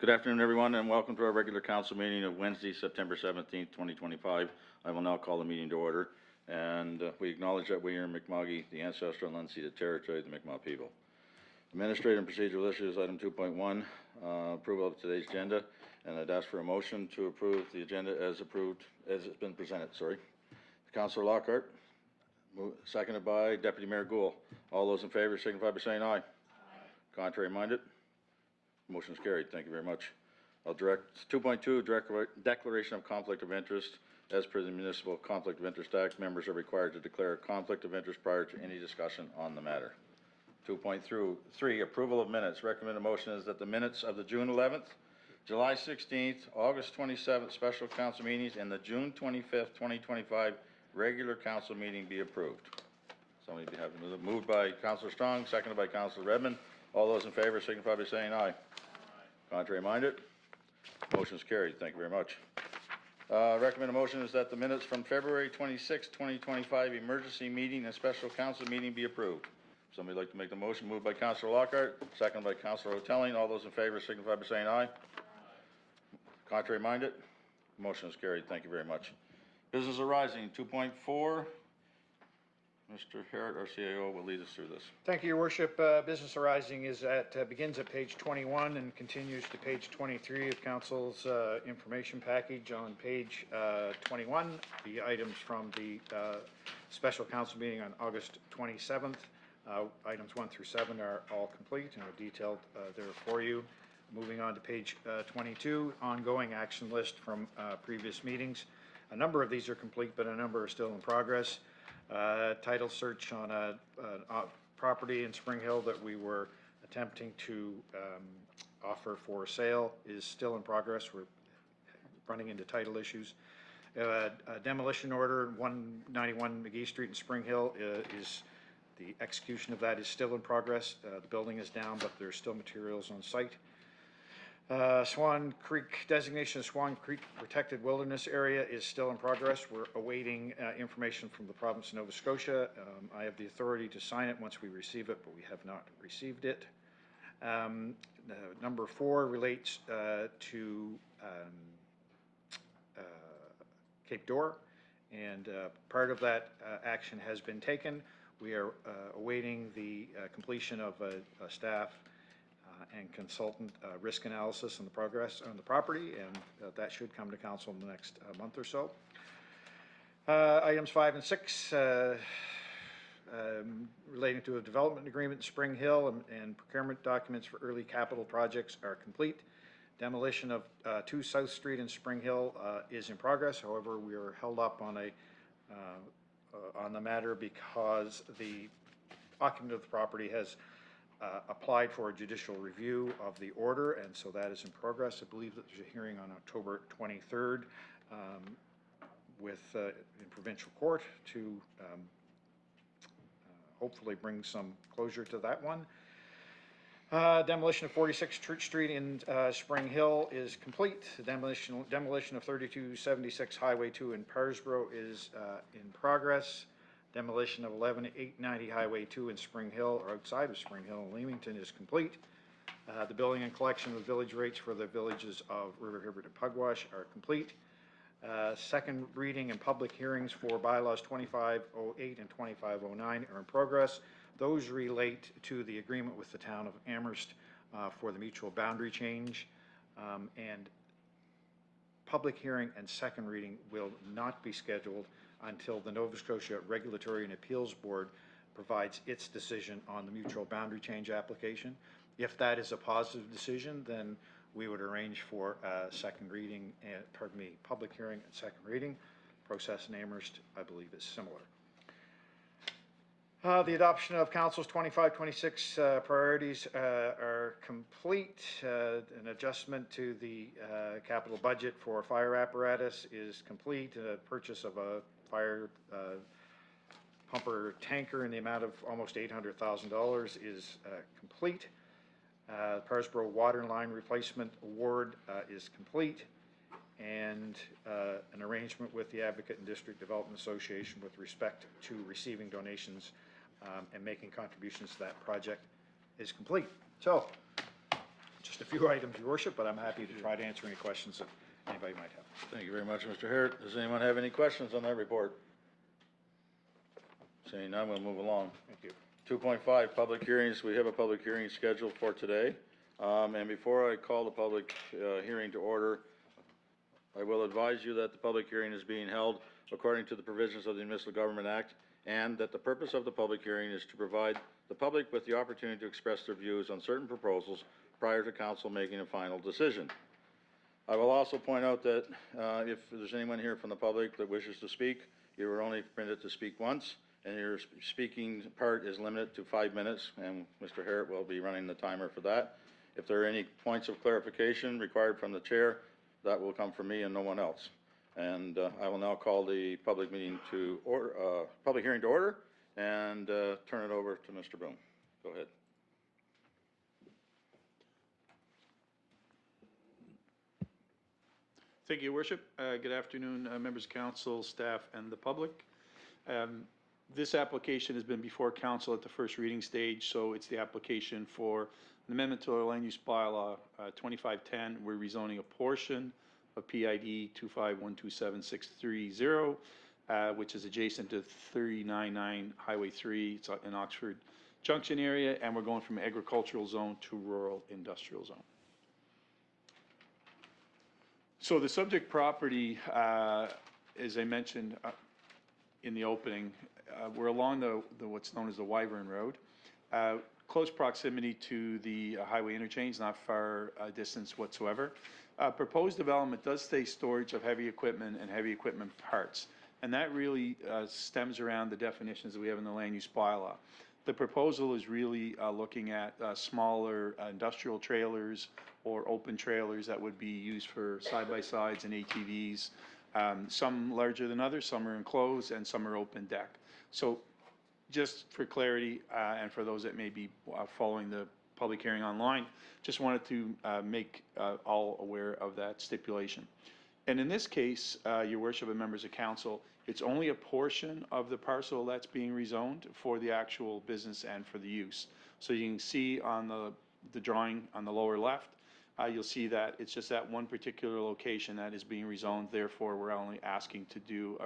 Good afternoon, everyone, and welcome to our regular council meeting of Wednesday, September 17th, 2025. I will now call the meeting to order, and we acknowledge that we are in Mi'kma'ki, the ancestral and unceded territory of the Mi'kmaq people. Administrative and procedural issues, item 2.1, approval of today's agenda, and I'd ask for a motion to approve the agenda as it's been presented, Councillor Lockhart, seconded by Deputy Mayor Gould. All those in favor signify by saying aye. Aye. Contrary minded? Motion is carried. Thank you very much. I'll direct 2.2, declaration of conflict of interest. As per the Municipal Conflict of Interest Act, members are required to declare a conflict of interest prior to any discussion on the matter. 2.3, approval of minutes. Recommended motion is that the minutes of the June 11th, July 16th, August 27th special council meetings and the June 25th, 2025 regular council meeting be approved. Somebody be having moved by Councillor Strong, seconded by Councillor Redmond. All those in favor signify by saying aye. Aye. Contrary minded? Motion is carried. Thank you very much. Recommended motion is that the minutes from February 26, 2025 emergency meeting and special council meeting be approved. Somebody like to make the motion? Moved by Councillor Lockhart, seconded by Councillor Hotelling. All those in favor signify by saying aye. Aye. Contrary minded? Motion is carried. Thank you very much. Business arising, 2.4. Mr. Harrod, our CAO, will lead us through this. Thank you, Your Worship. Business arising is begins at page 21 and continues to page 23 of Council's information package. On page 21, the items from the special council meeting on August 27th. Items 1 through 7 are all complete and are detailed there for you. Moving on to page 22, ongoing action list from previous meetings. A number of these are complete, but a number are still in progress. Title search on a property in Spring Hill that we were attempting to offer for sale is still in progress. We're running into title issues. A demolition order, 191 McGee Street in Spring Hill, is the execution of that is still in progress. The building is down, but there's still materials on site. Swan Creek, designation of Swan Creek Protected Wilderness Area is still in progress. We're awaiting information from the province of Nova Scotia. I have the authority to sign it once we receive it, but we have not received it. Number 4 relates to Cape Dore, and part of that action has been taken. We are awaiting the completion of a staff and consultant risk analysis on the progress on the property, and that should come to council in the next month or so. Items 5 and 6 relating to a development agreement in Spring Hill and procurement documents for early capital projects are complete. Demolition of 2 South Street in Spring Hill is in progress. However, we are held up on the matter because the occupant of the property has applied for a judicial review of the order, and so that is in progress. I believe that there's a hearing on October 23rd in provincial court to hopefully bring some closure to that one. Demolition of 46 Church Street in Spring Hill is complete. The demolition of 3276 Highway 2 in Parsboro is in progress. Demolition of 11890 Highway 2 in Spring Hill, or outside of Spring Hill in Leamington, is complete. The building and collection of village rates for the villages of River Hibbert and Pugwash are complete. Second reading and public hearings for bylaws 2508 and 2509 are in progress. Those relate to the agreement with the town of Amherst for the mutual boundary change, and public hearing and second reading will not be scheduled until the Nova Scotia Regulatory and Appeals Board provides its decision on the mutual boundary change application. If that is a positive decision, then we would arrange for second reading, public hearing and second reading. Process in Amherst, I believe, is similar. The adoption of Council's 25-26 priorities are complete. An adjustment to the capital budget for fire apparatus is complete. Purchase of a fire pumper tanker in the amount of almost $800,000 is complete. Parsboro water line replacement award is complete, and an arrangement with the Advocate and District Development Association with respect to receiving donations and making contributions to that project is complete. So just a few items, Your Worship, but I'm happy to try to answer any questions that anybody might have. Thank you very much, Mr. Harret. Does anyone have any questions on that report? Seeing none, we'll move along. Thank you. 2.5, public hearings. We have a public hearing scheduled for today. And before I call the public hearing to order, I will advise you that the public hearing is being held according to the provisions of the Municipal Government Act, and that the purpose of the public hearing is to provide the public with the opportunity to express their views on certain proposals prior to council making a final decision. I will also point out that if there's anyone here from the public that wishes to speak, you are only permitted to speak once, and your speaking part is limited to 5 minutes, and Mr. Harret will be running the timer for that. If there are any points of clarification required from the chair, that will come from me and no one else. And I will now call the public hearing to order, and turn it over to Mr. Broom. Go ahead. Thank you, Your Worship. Good afternoon, members of council, staff, and the public. This application has been before council at the first reading stage, so it's the application for an amendment to our land use bylaw 2510. We're rezoning a portion of PID 25127-630, which is adjacent to 399 Highway 3. It's in Oxford Junction area, and we're going from agricultural zone to rural industrial zone. So the subject property, as I mentioned in the opening, we're along the what's known as the Wyvern Road. Close proximity to the highway interchange, not far distance whatsoever. Proposed development does say storage of heavy equipment and heavy equipment parts, and that really stems around the definitions that we have in the land use bylaw. The proposal is really looking at smaller industrial trailers or open trailers that would be used for side-by-sides and ATVs. Some larger than others, some are enclosed, and some are open deck. So just for clarity, and for those that may be following the public hearing online, just wanted to make all aware of that stipulation. And in this case, Your Worship and members of council, it's only a portion of the parcel that's being rezoned for the actual business and for the use. So you can see on the drawing on the lower left, you'll see that it's just that one particular location that is being rezoned. Therefore, we're only asking to do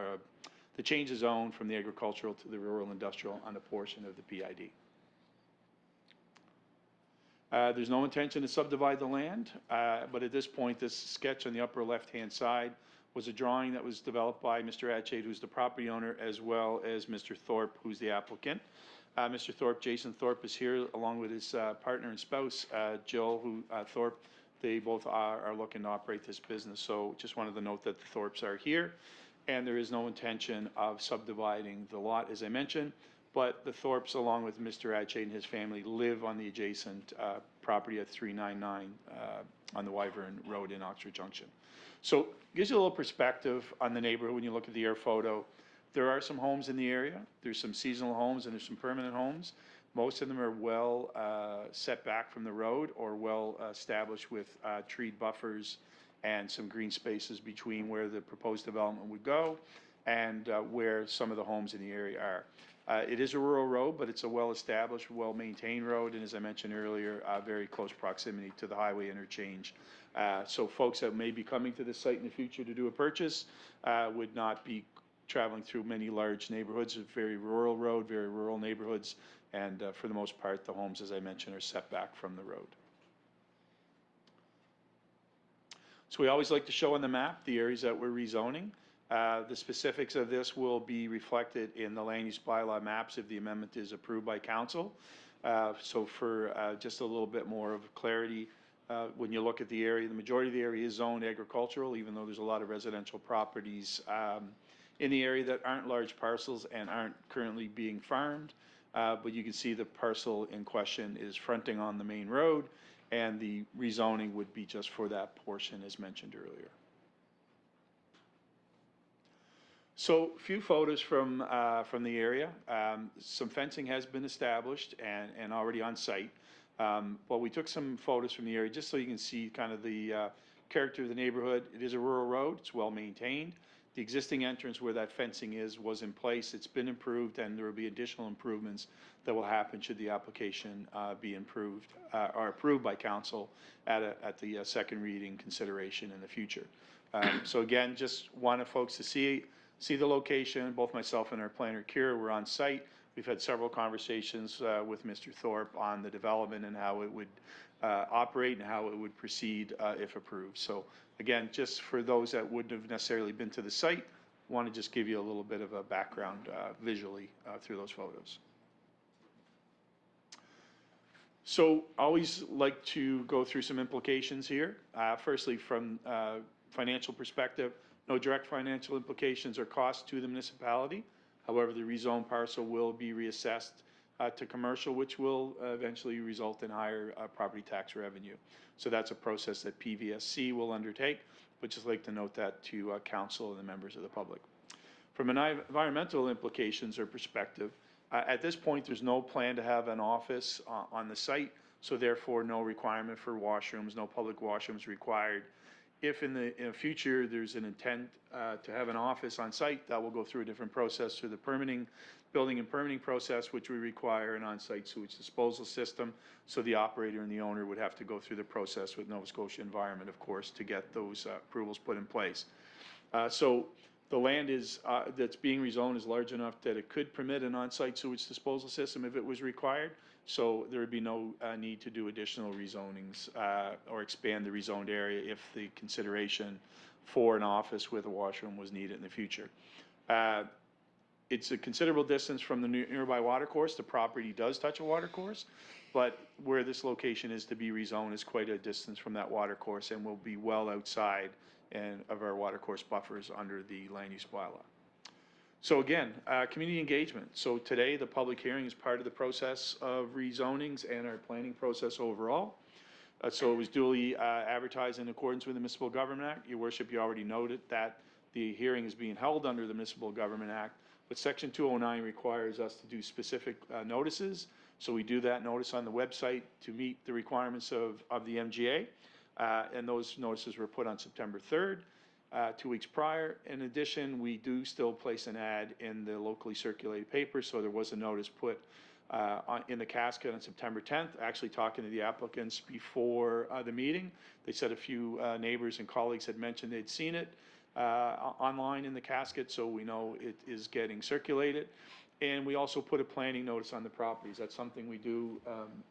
the change of zone from the agricultural to the rural industrial on a portion of the PID. There's no intention to subdivide the land, but at this point, this sketch on the upper left-hand side was a drawing that was developed by Mr. Atchade, who's the property owner, as well as Mr. Thorpe, who's the applicant. Mr. Thorpe, Jason Thorpe, is here along with his partner and spouse, Jill, Thorpe. They both are looking to operate this business. So just wanted to note that the Thorpes are here, and there is no intention of subdividing the lot, as I mentioned. But the Thorpes, along with Mr. Atchade and his family, live on the adjacent property at 399 on the Wyvern Road in Oxford Junction. So gives you a little perspective on the neighborhood when you look at the air photo. There are some homes in the area. There's some seasonal homes and there's some permanent homes. Most of them are well set back from the road or well established with treed buffers and some green spaces between where the proposed development would go and where some of the homes in the area are. It is a rural road, but it's a well-established, well-maintained road, and as I mentioned earlier, very close proximity to the highway interchange. So folks that may be coming to this site in the future to do a purchase would not be traveling through many large neighborhoods. It's a very rural road, very rural neighborhoods, and for the most part, the homes, as I mentioned, are set back from the road. So we always like to show on the map the areas that we're rezoning. The specifics of this will be reflected in the land use bylaw maps if the amendment is approved by council. So for just a little bit more of clarity, when you look at the area, the majority of the area is zoned agricultural, even though there's a lot of residential properties in the area that aren't large parcels and aren't currently being farmed. But you can see the parcel in question is fronting on the main road, and the rezoning would be just for that portion as mentioned earlier. So a few photos from the area. Some fencing has been established and already on site. But we took some photos from the area just so you can see kind of the character of the neighborhood. It is a rural road. It's well maintained. The existing entrance where that fencing was in place. It's been improved, and there will be additional improvements that will happen should the application be improved or approved by council at the second reading consideration in the future. So again, just wanted folks to see the location. Both myself and our planner, Kira, were on site. We've had several conversations with Mr. Thorpe on the development and how it would operate and how it would proceed if approved. So again, just for those that wouldn't have necessarily been to the site, want to just give you a little bit of a background visually through those photos. So always like to go through some implications here. Firstly, from financial perspective, no direct financial implications or costs to the municipality. However, the rezoned parcel will be reassessed to commercial, which will eventually result in higher property tax revenue. So that's a process that PVSC will undertake, but just like to note that to council and the members of the public. From an environmental implications or perspective, at this point, there's no plan to have an office on the site, so therefore no requirement for washrooms, no public washrooms required. If in the future there's an intent to have an office on site, that will go through a different process through the building and permitting process, which would require an on-site sewage disposal system. So the operator and the owner would have to go through the process with Nova Scotia Environment, of course, to get those approvals put in place. So the land that's being rezoned is large enough that it could permit an on-site sewage disposal system if it was required. So there would be no need to do additional rezonings or expand the rezoned area if the consideration for an office with a washroom was needed in the future. It's a considerable distance from the nearby watercourse. The property does touch a watercourse, but where this location is to be rezoned is quite a distance from that watercourse and will be well outside of our watercourse buffers under the land use bylaw. So again, community engagement. So today, the public hearing is part of the process of rezonings and our planning process overall. So it was duly advertised in accordance with the Municipal Government Act. Your Worship, you already noted that the hearing is being held under the Municipal Government Act, but Section 209 requires us to do specific notices. So we do that notice on the website to meet the requirements of the MGA, and those notices were put on September 3rd. 2 weeks prior. In addition, we do still place an ad in the locally circulated paper, so there was a notice put in the casket on September 10th, actually talking to the applicants before the meeting. They said a few neighbors and colleagues had mentioned they'd seen it online in the casket, so we know it is getting circulated. And we also put a planning notice on the properties. That's something we do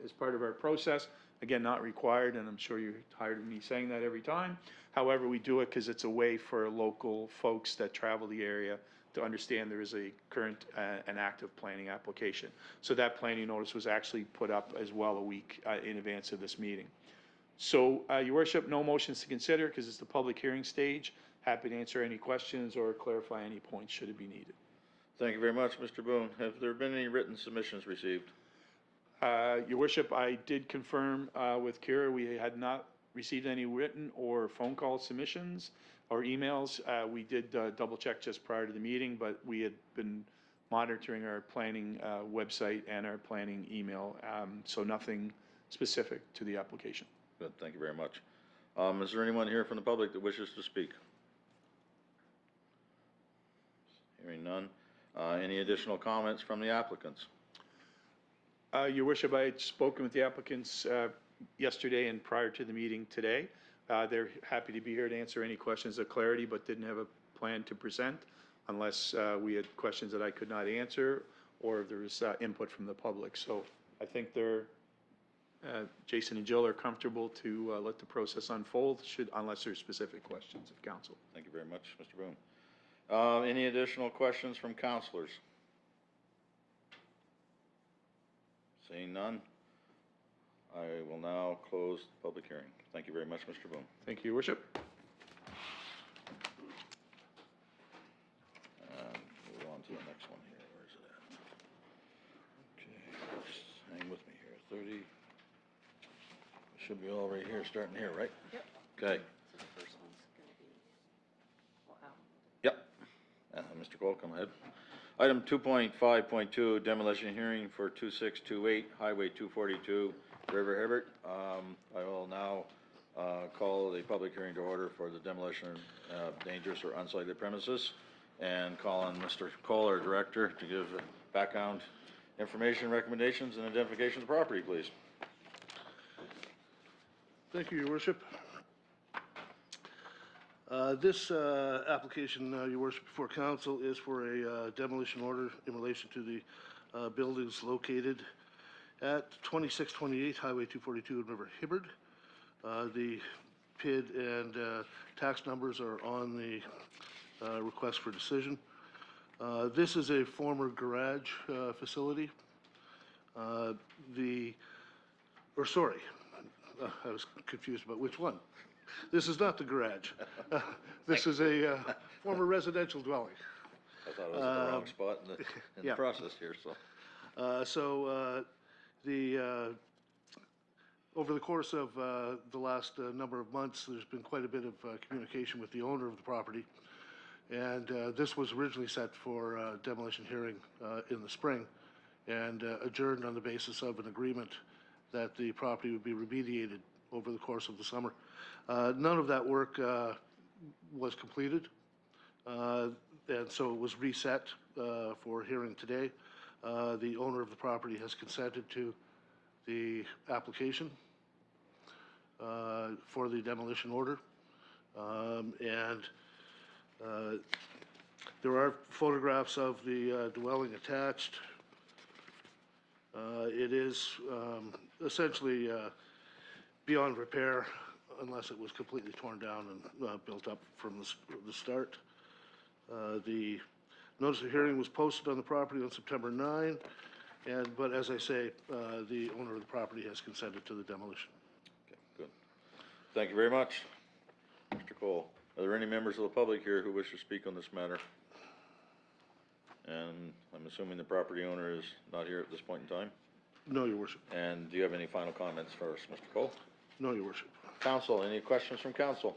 as part of our process. Again, not required, and I'm sure you're tired of me saying that every time. However, we do it because it's a way for local folks that travel the area to understand there is a current and active planning application. So that planning notice was actually put up as well a week in advance of this meeting. So, Your Worship, no motions to consider because it's the public hearing stage. Happy to answer any questions or clarify any points should it be needed. Thank you very much, Mr. Boone. Have there been any written submissions received? Your Worship, I did confirm with Kira we had not received any written or phone call submissions or emails. We did double check just prior to the meeting, but we had been monitoring our planning website and our planning email, so nothing specific to the application. Good, thank you very much. Is there anyone here from the public that wishes to speak? Hearing none. Any additional comments from the applicants? Your Worship, I had spoken with the applicants yesterday and prior to the meeting today. They're happy to be here to answer any questions of clarity, but didn't have a plan to present unless we had questions that I could not answer or if there was input from the public. So I think Jason and Jill are comfortable to let the process unfold unless there's specific questions of council. Thank you very much, Mr. Boone. Any additional questions from councilors? Seeing none, I will now close the public hearing. Thank you very much, Mr. Boone. Thank you, Your Worship. Move on to the next one here. Where's it at? Okay, just hang with me here. 30. Should be all right here, starting here, right? Yep. Okay. So the first one's gonna be, wow. Yep. Mr. Cole, come ahead. Item 2.5.2, demolition hearing for 2628 Highway 242, River Hibbert. I will now call the public hearing to order for the demolition of dangerous or unsightly premises and call on Mr. Cole, our director, to give background Information, recommendations, and identification of the property, please. Thank you, Your Worship. This application, Your Worship, before council is for a demolition order in relation to the buildings located at 2628 Highway 242 in River Hibbard. The PID and tax numbers are on the request for decision. This is a former garage facility. I was confused about which one. This is not the garage. This is a former residential dwelling. I thought it was at the wrong spot in the yeah. process here, so. Over the course of the last number of months, there's been quite a bit of communication with the owner of the property. And this was originally set for demolition hearing in the spring and adjourned on the basis of an agreement that the property would be remediated over the course of the summer. None of that work was completed, and so it was reset for hearing today. The owner of the property has consented to the application for the demolition order, and there are photographs of the dwelling attached. It is essentially beyond repair unless it was completely torn down and built up from the start. The notice of hearing was posted on the property on September 9, but as I say, the owner of the property has consented to the demolition. Okay, good. Thank you very much, Mr. Cole. Are there any members of the public here who wish to speak on this matter? And I'm assuming the property owner is not here at this point in time? No, Your Worship. And do you have any final comments for us, Mr. Cole? No, Your Worship. Council, any questions from council?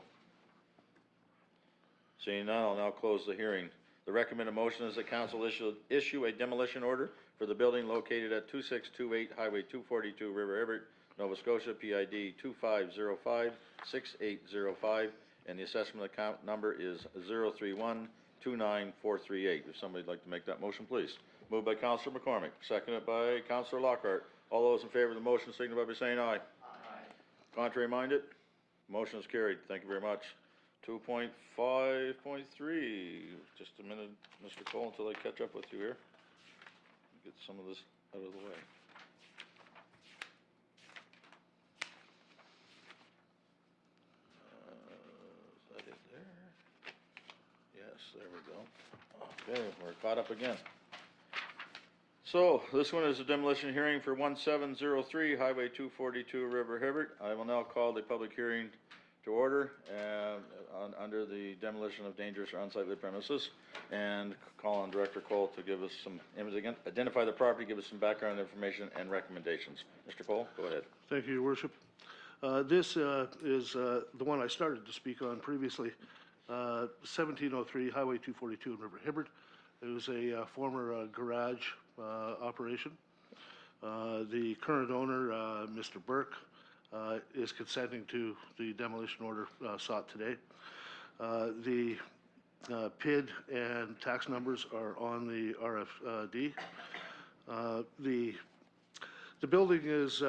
Seeing none, I'll now close the hearing. The recommended motion is that council issue a demolition order for the building located at 2628 Highway 242, River Everett, Nova Scotia, PID 2505-6805, and the assessment account number is 031-29438. If somebody'd like to make that motion, please. Moved by Councillor McCormick, seconded by Councillor Lockhart. All those in favor of the motion signify by saying aye. Aye. Contrary minded? Motion is carried. Thank you very much. 2.5.3, just a minute, Mr. Cole, until I catch up with you here. Get some of this out of the way. Is that it there? Yes, there we go. Okay, we're caught up again. So, this one is a demolition hearing for 1703 Highway 242 River Hibbert. I will now call the public hearing to order under the demolition of dangerous or unsightly premises, and call on Director Cole to give us some, identify the property, give us some background information and recommendations. Mr. Cole, go ahead. Thank you, Your Worship. This is the one I started to speak on previously, 1703 Highway 242 in River Hibbert. It was a former garage operation. The current owner, Mr. Burke, is consenting to the demolition order sought today. The PID and tax numbers are on the RFD. The building is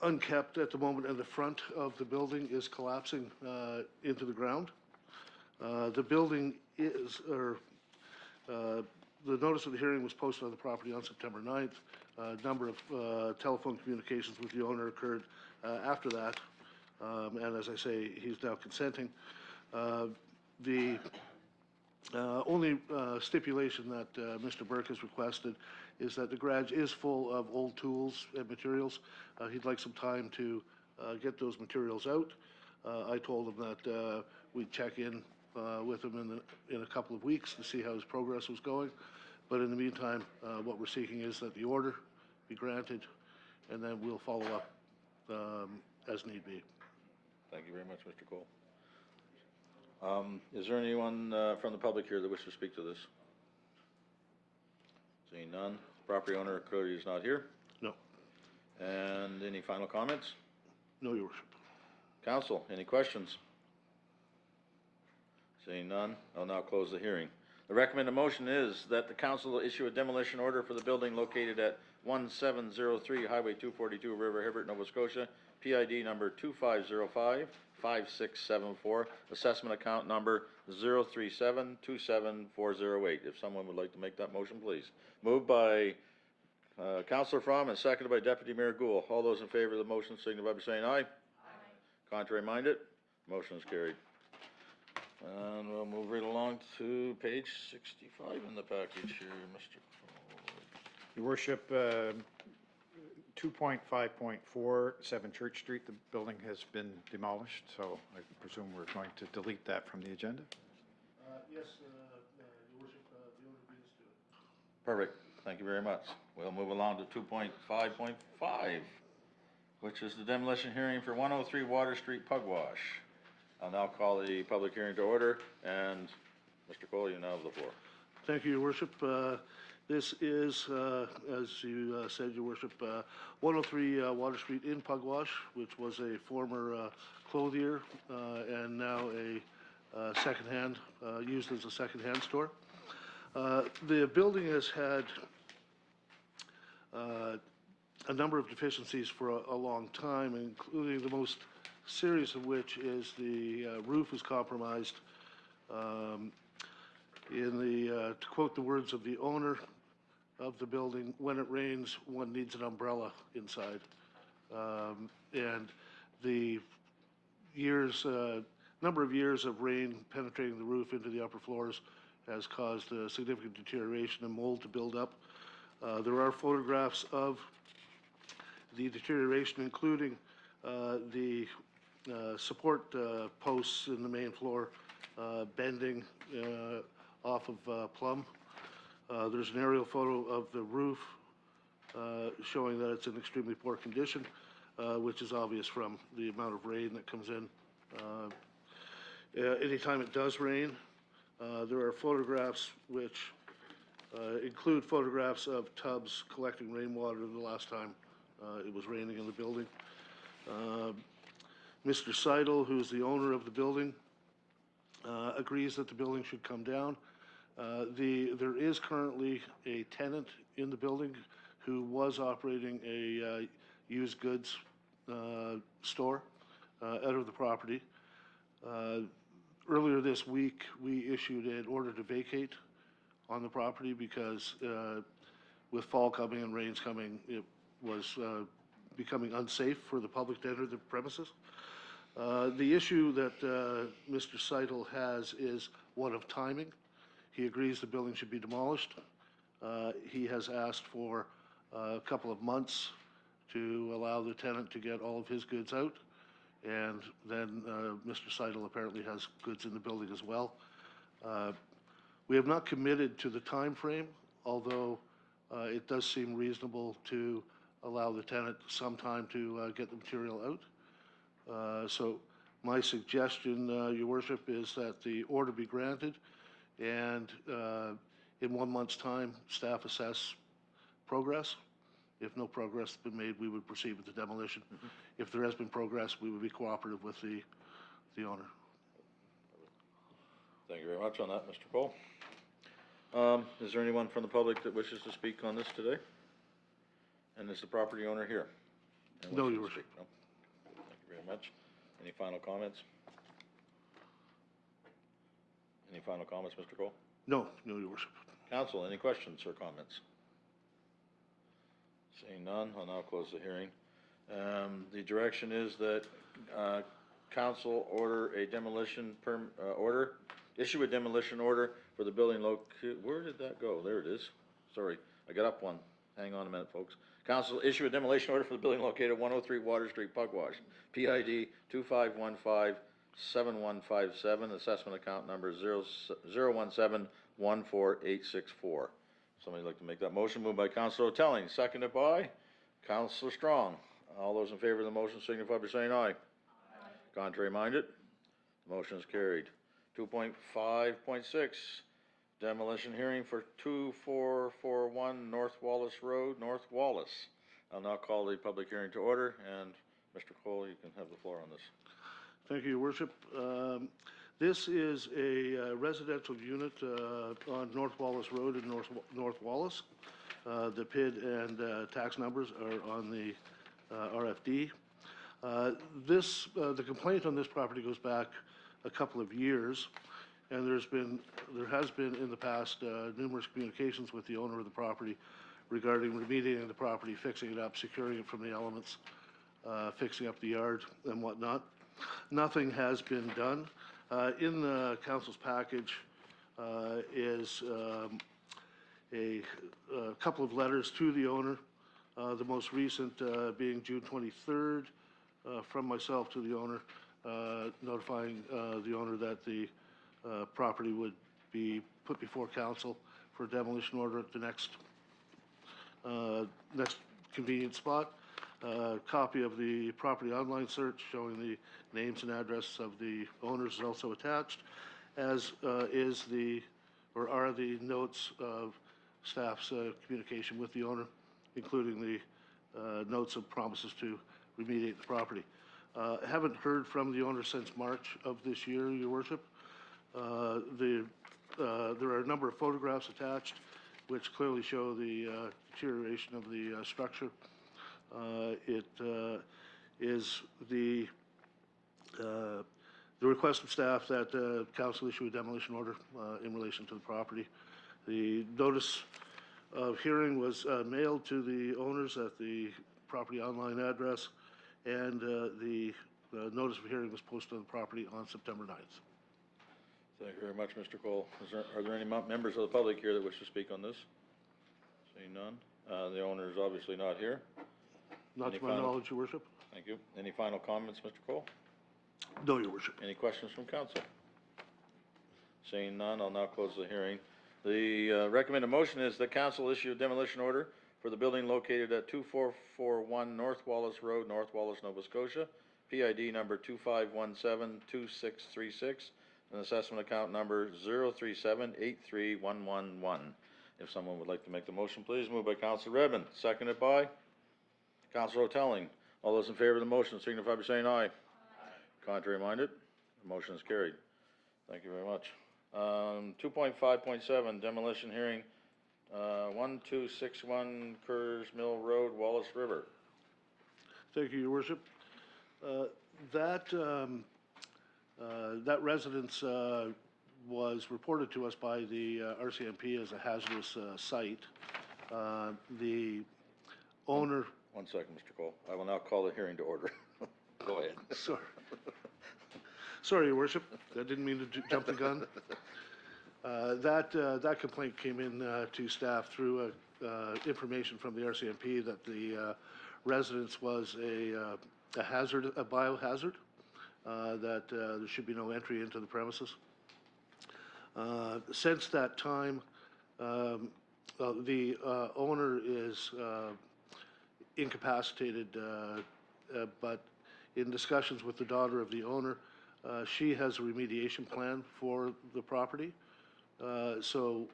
unkept at the moment, and the front of the building is collapsing into the ground. The building is, the notice of the hearing was posted on the property on September 9th. A number of telephone communications with the owner occurred after that, and as I say, he's now consenting. The only stipulation that Mr. Burke has requested is that the garage is full of old tools and materials. He'd like some time to get those materials out. I told him that we'd check in with him in a couple of weeks to see how his progress was going. But in the meantime, what we're seeking is that the order be granted, and then we'll follow up as need be. Thank you very much, Mr. Cole. Is there anyone from the public here that wishes to speak to this? Seeing none. Property owner clearly is not here. No. And any final comments? No, Your Worship. Council, any questions? Seeing none, I'll now close the hearing. The recommended motion is that the council issue a demolition order for the building located at 1703 Highway 242, River Hibbert, Nova Scotia, PID number 2505-5674, assessment account number 037-27408. If someone would like to make that motion, please. Moved by Councillor Fromm and seconded by Deputy Mayor Gould. All those in favor of the motion signify by saying aye. Aye. Contrary minded? Motion is carried. And we'll move right along to page 65 in the package here, Mr. Your worship, 2.5.4, 7 Church Street, the building has been demolished, so I presume we're going to delete that from the agenda. Yes, Your worship, the owner agrees to it. Perfect, thank you very much. We'll move along to 2.5.5, which is the demolition hearing for 103 Water Street Pugwash. I'll now call the public hearing to order, and Mr. Cole, you now have the floor. Thank you, Your worship. This is, as you said, Your worship, 103 Water Street in Pugwash, which was a former clothier and now a secondhand, used as a secondhand store. The building has had a number of deficiencies for a long time, including the most serious of which is the roof is compromised. To quote the words of the owner of the building, when it rains, one needs an umbrella inside. And the number of years of rain penetrating the roof into the upper floors has caused significant deterioration and mold to build up. There are photographs of the deterioration, including the support posts in the main floor bending off of plumb. There's an aerial photo of the roof showing that it's in extremely poor condition, which is obvious from the amount of rain that comes in. Anytime it does rain, there are photographs which include photographs of tubs collecting rainwater the last time it was raining in the building. Mr. Seidel, who's the owner of the building, agrees that the building should come down. There is currently a tenant in the building who was operating a used goods store out of the property. Earlier this week, we issued an order to vacate on the property because with fall coming and rains coming, it was becoming unsafe for the public to enter the premises. The issue that Mr. Seidel has is one of timing. He agrees the building should be demolished. He has asked for a couple of months to allow the tenant to get all of his goods out. And then Mr. Seidel apparently has goods in the building as well. We have not committed to the time frame, although it does seem reasonable to allow the tenant some time to get the material out. So my suggestion, Your Worship, is that the order be granted, and in 1 month's time, staff assess progress. If no progress has been made, we would proceed with the demolition. If there has been progress, we would be cooperative with the owner. Thank you very much on that, Mr. Cole. Is there anyone from the public that wishes to speak on this today? And is the property owner here? And No, wishes Your to Worship. speak? No. Thank you very much. Any final comments? Any final comments, Mr. Cole? No, Your Worship. Council, any questions or comments? Seeing none, I'll now close the hearing. The direction is that council issue a demolition order for the building where did that go? There it is. Sorry, I got up one. Hang on a minute, folks. Council issue a demolition order for the building located at 103 Water Street, Pugwash, PID 2515-7157, assessment account number 017-14864. Somebody like to make that motion? Moved by Councilor Telling, seconded by Councilor Strong. All those in favor of the motion signify by saying aye. Aye. Contrary minded? The motion is carried. 2.5.6, demolition hearing for 2441 North Wallace Road, North Wallace. I'll now call the public hearing to order, and Mr. Cole, you can have the floor on this. Thank you, Your Worship. This is a residential unit on North Wallace Road in North Wallace. The PID and tax numbers are on the RFD. The complaint on this property goes back a couple of years, and there has been in the past numerous communications with the owner of the property regarding remediating the property, fixing it up, securing it from the elements, fixing up the yard and whatnot. Nothing has been done. In the council's package is a couple of letters to the owner, the most recent being June 23rd from myself to the owner, notifying the owner that the property would be put before council for demolition order at the next convenient spot. Copy of the property online search showing the names and addresses of the owners is also attached, as are the notes of staff's communication with the owner, including the notes of promises to remediate the property. Haven't heard from the owner since March of this year, Your Worship. There are a number of photographs attached which clearly show the deterioration of the structure. It is the request of staff that council issue a demolition order in relation to the property. The notice of hearing was mailed to the owners at the property online address, and the notice of hearing was posted on the property on September 9th. Thank you very much, Mr. Cole. Are there any members of the public here that wish to speak on this? Seeing none. The owner is obviously not here. Not to my knowledge, Your Worship. Thank you. Any final comments, Mr. Cole? No, Your Worship. Any questions from council? Seeing none, I'll now close the hearing. The recommended motion is that council issue a demolition order for the building located at 2441 North Wallace Road, North Wallace, Nova Scotia, PID number 25172636, and assessment account number 037831111. If someone would like to make the motion, please. Moved by Councilor Redmond, seconded by Councilor O'Telling. All those in favor of the motion signify by saying aye. Aye. Contrary minded, the motion is carried. Thank you very much. 2.5.7 demolition hearing, 1261 Kerrs Mill Road, Wallace River. Thank you, Your Worship. That residence was reported to us by the RCMP as a hazardous site. The owner... One second, Mr. Cole. I will now call the hearing to order. Go ahead. Sorry, Your Worship. I didn't mean to jump the gun. That complaint came in to staff through information from the RCMP that the residence was a biohazard, that there should be no entry into the premises. Since that time, the owner is incapacitated, but in discussions with the daughter of the owner, she has a remediation plan for the property. So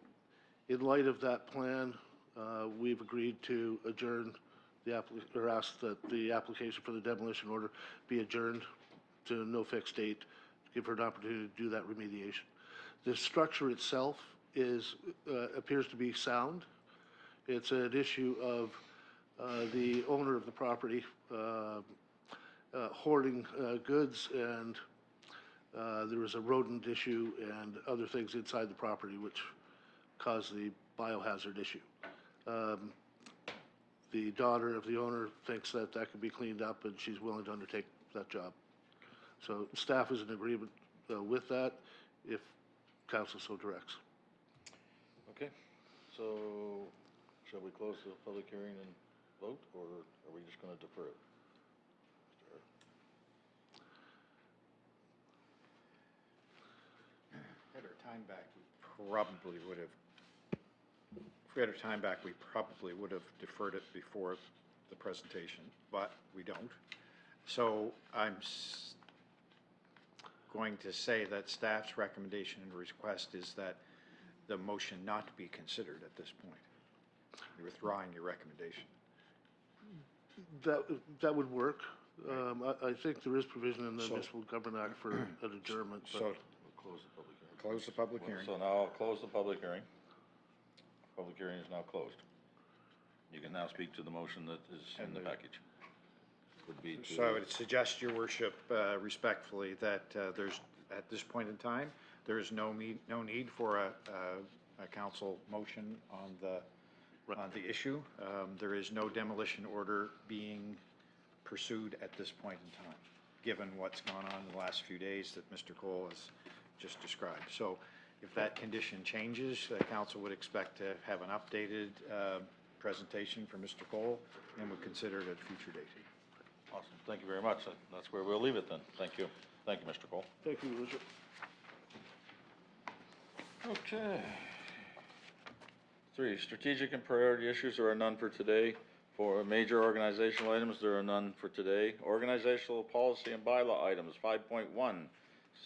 in light of that plan, we've agreed to adjourn or ask that the application for the demolition order be adjourned to no fixed date, to give her an opportunity to do that remediation. The structure itself appears to be sound. It's an issue of the owner of the property hoarding goods, and there was a rodent issue and other things inside the property which caused the biohazard issue. The daughter of the owner thinks that could be cleaned up, and she's willing to undertake that job. So staff is in agreement with that, if council so directs. Okay, so shall we close the public hearing and vote, or are we just going to defer it? At our time back, we probably would have, if we had our time back, we probably would have deferred it before the presentation, but we don't. So I'm going to say that staff's recommendation and request is that the motion not be considered at this point. You're withdrawing your recommendation. That would work. I think there is provision in the Municipal Government Act for an adjournment, but... So close the public hearing. Close the public hearing. So now I'll close the public hearing. Public hearing is now closed. You can now speak to the motion that is in the package. Would be to. So I would suggest, your worship, respectfully, that there's, at this point in time, there is no need for a council motion on the issue. There is no demolition order being pursued at this point in time, given what's gone on in the last few days that Mr. Cole has just described. So if that condition changes, the council would expect to have an updated presentation from Mr. Cole and would consider it at a future date. Awesome, thank you very much. That's where we'll leave it then. Thank you. Thank you, Mr. Cole. Thank you, Your Worship. Okay. 3, strategic and priority issues, there are none for today. For major organizational items, there are none for today. Organizational policy and bylaw items, 5.1.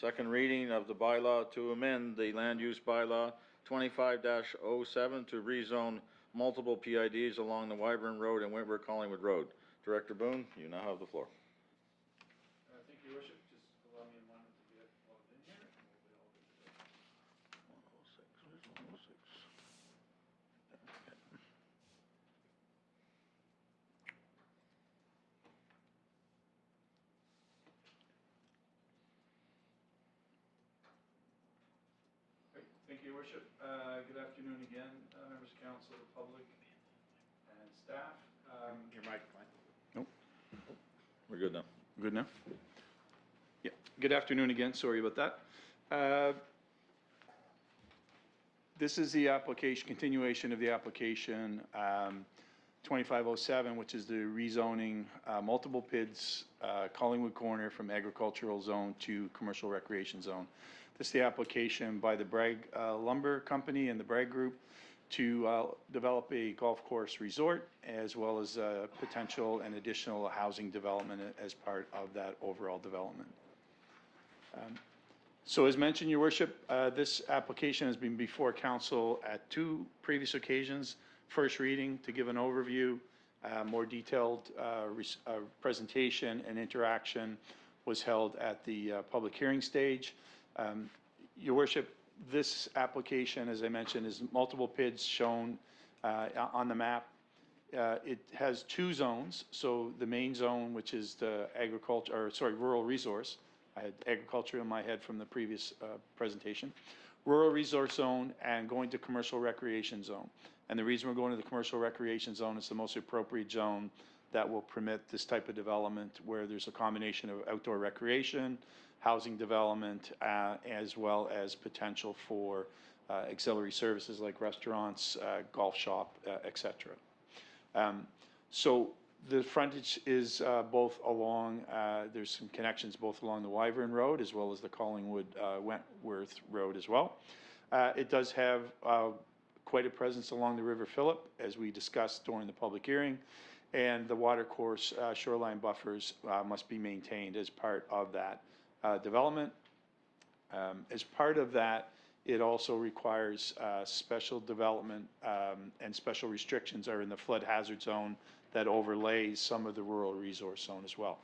Second reading of the bylaw to amend the land use bylaw 25-07 to rezone multiple PIDs along the Wyvern Road and Wentworth Collingwood Road. Director Boone, you now have the floor. Thank you, Your Worship. Just allow me a moment to get logged in here, and we'll be all good to go. Great. Thank you, Your Worship. Good afternoon again, members of council, the public, and staff. Your microphone. We're good now. Good now? Yeah. Good afternoon again. Sorry about that. This is the application, continuation of the application 2507, which is the rezoning multiple PIDs, Collingwood Corner from agricultural zone to commercial recreation zone. This is the application by the Bragg Lumber Company and the Bragg Group to develop a golf course resort, as well as potential and additional housing development as part of that overall development. So as mentioned, Your Worship, this application has been before council at 2 previous occasions. First reading to give an overview, more detailed presentation and interaction was held at the public hearing stage. Your Worship, this application, as I mentioned, is multiple PIDs shown on the map. It has 2 zones. So the main zone, which is the rural resource. I had agriculture in my head from the previous presentation. Rural resource zone and going to commercial recreation zone. And the reason we're going to the commercial recreation zone is the most appropriate zone that will permit this type of development, where there's a combination of outdoor recreation, housing development, as well as potential for auxiliary services like restaurants, golf shop, etc. So the frontage is both along, there's some connections both along the Wyvern Road as well as the Collingwood Wentworth Road as well. It does have quite a presence along the River Phillip, as we discussed during the public hearing, and the watercourse shoreline buffers must be maintained as part of that development. As part of that, it also requires special development and special restrictions are in the flood hazard zone that overlays some of the rural resource zone as well.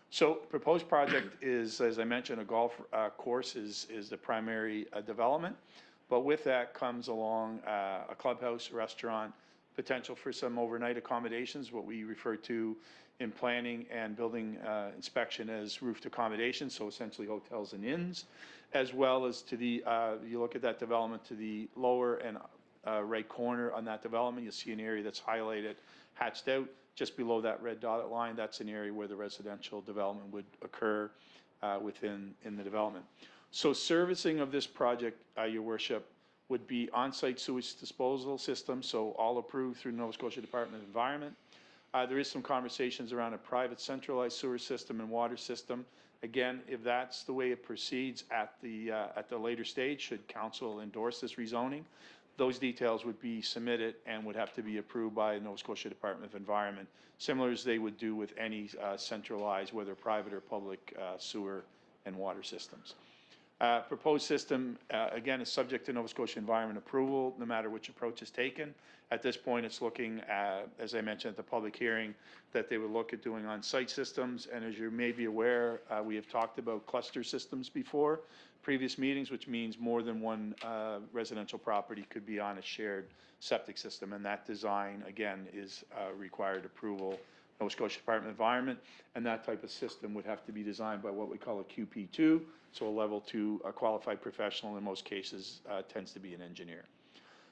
So proposed project is, as I mentioned, a golf course is the primary development, but with that comes along a clubhouse, restaurant, potential for some overnight accommodations, what we refer to in planning and building inspection as roofed accommodations, so essentially hotels and inns, as well as to the, you look at that development to the lower and right corner on that development, you'll see an area that's highlighted, hatched out, just below that red dotted line. That's an area where the residential development would occur within the development. So servicing of this project, Your Worship, would be on-site sewage disposal system, so all approved through Nova Scotia Department of Environment. There is some conversations around a private centralized sewer system and water system. Again, if that's the way it proceeds at the later stage, should council endorse this rezoning, those details would be submitted and would have to be approved by the Nova Scotia Department of Environment, similar as they would do with any centralized, whether private or public, sewer and water systems. Proposed system, again, is subject to Nova Scotia Environment approval, no matter which approach is taken. At this point, it's looking at, as I mentioned at the public hearing, that they would look at doing on-site systems. And as you may be aware, we have talked about cluster systems before, previous meetings, which means more than one residential property could be on a shared septic system. And that design, again, is required approval, Nova Scotia Department of Environment. And that type of system would have to be designed by what we call a QP2, so a level 2 qualified professional, in most cases tends to be an engineer.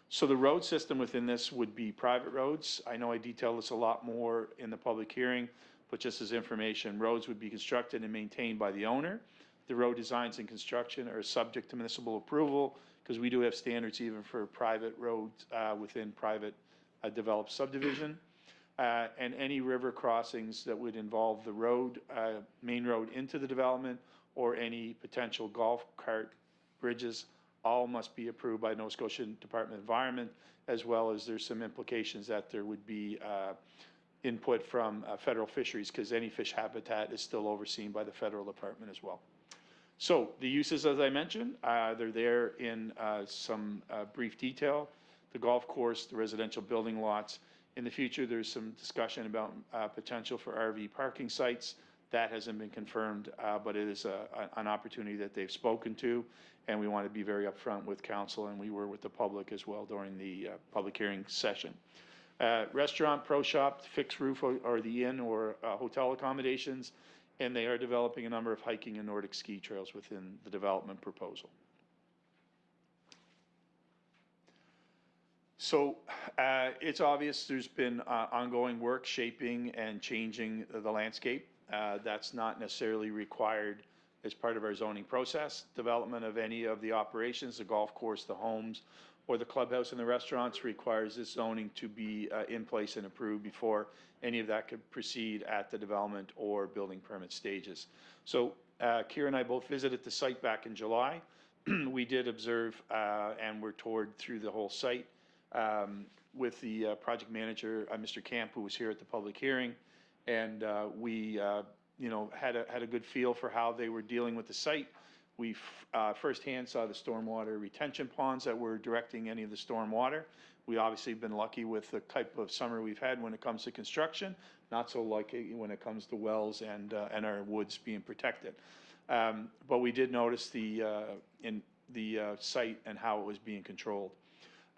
So the road system within this would be private roads. I know I detailed this a lot more in the public hearing, but just as information, roads would be constructed and maintained by the owner. The road designs and construction are subject to municipal approval, because we do have standards even for private roads within private developed subdivision. And any river crossings that would involve the road, main road into the development, or any potential golf cart bridges, all must be approved by Nova Scotia Department of Environment, as well as there's some implications that there would be input from federal fisheries, because any fish habitat is still overseen by the federal department as well. So the uses, as I mentioned, they're there in some brief detail. The golf course, the residential building lots. In the future, there's some discussion about potential for RV parking sites. That hasn't been confirmed, but it is an opportunity that they've spoken to, and we want to be very upfront with council, and we were with the public as well during the public hearing session. Restaurant, pro shop, fixed roof or the inn or hotel accommodations, and they are developing a number of hiking and Nordic ski trails within the development proposal. So it's obvious there's been ongoing work shaping and changing the landscape. That's not necessarily required as part of our zoning process. Development of any of the operations, the golf course, the homes, or the clubhouse and the restaurants requires this zoning to be in place and approved before any of that could proceed at the development or building permit stages. So Kira and I both visited the site back in July. We did observe and were toured through the whole site with the project manager, Mr. Camp, who was here at the public hearing. And we, had a good feel for how they were dealing with the site. We firsthand saw the stormwater retention ponds that were directing any of the stormwater. We obviously have been lucky with the type of summer we've had when it comes to construction, not so lucky when it comes to wells and our woods being protected. But we did notice the site and how it was being controlled.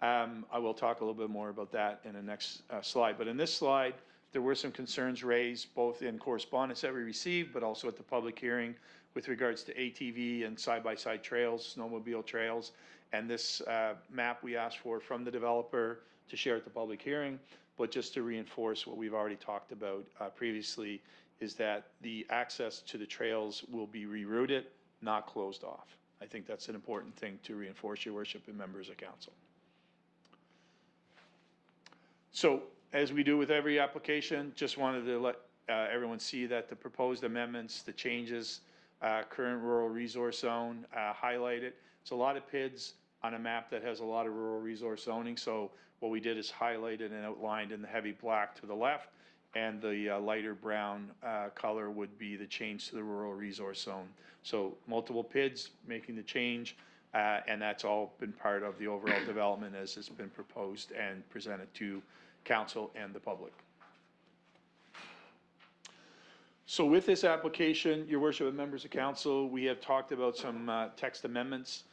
I will talk a little bit more about that in the next slide. But in this slide, there were some concerns raised both in correspondence that we received, but also at the public hearing with regards to ATV and side-by-side trails, snowmobile trails. And this map we asked for from the developer to share at the public hearing. But just to reinforce what we've already talked about previously, is that the access to the trails will be rerouted, not closed off. I think that's an important thing to reinforce, Your Worship and members of council. So, as we do with every application, just wanted to let everyone see that the proposed amendments, the changes, current rural resource zone highlighted. It's a lot of PIDs on a map that has a lot of rural resource zoning. So what we did is highlighted and outlined in the heavy black to the left, and the lighter brown color would be the change to the rural resource zone. So multiple PIDs making the change, and that's all been part of the overall development as it's been proposed and presented to council and the public. So with this application, Your Worship and members of council, we have talked about some text amendments.